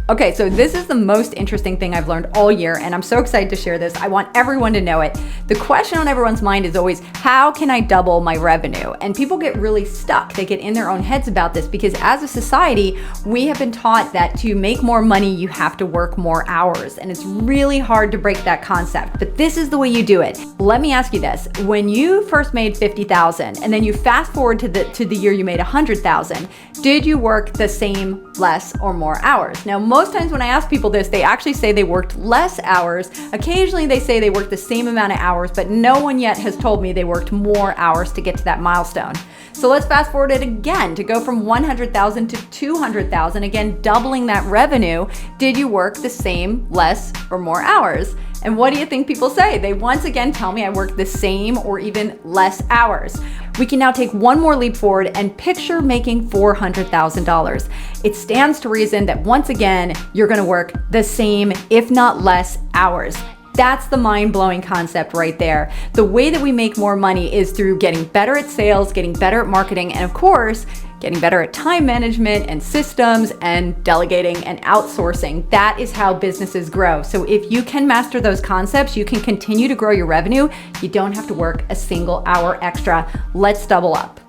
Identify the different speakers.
Speaker 1: Okay, so this is the most interesting thing I've learned all year, and I'm so excited to share this. I want everyone to know it. The question on everyone's mind is always, how can I double my revenue? And people get really stuck. They get in their own heads about this because as a society, we have been taught that to make more money, you have to work more hours. And it's really hard to break that concept, but this is the way you do it. Let me ask you this. When you first made 50,000 and then you fast forward to the year you made 100,000, did you work the same, less, or more hours? Now, most times when I ask people this, they actually say they worked less hours. Occasionally they say they worked the same amount of hours, but no one yet has told me they worked more hours to get to that milestone. So let's fast forward it again to go from 100,000 to 200,000, again, doubling that revenue. Did you work the same, less, or more hours? And what do you think people say? They once again tell me I worked the same or even less hours. We can now take one more leap forward and picture making $400,000. It stands to reason that once again, you're gonna work the same, if not less, hours. That's the mind-blowing concept right there. The way that we make more money is through getting better at sales, getting better at marketing, and of course, getting better at time management and systems and delegating and outsourcing. That is how businesses grow. So if you can master those concepts, you can continue to grow your revenue. You don't have to work a single hour extra. Let's double up.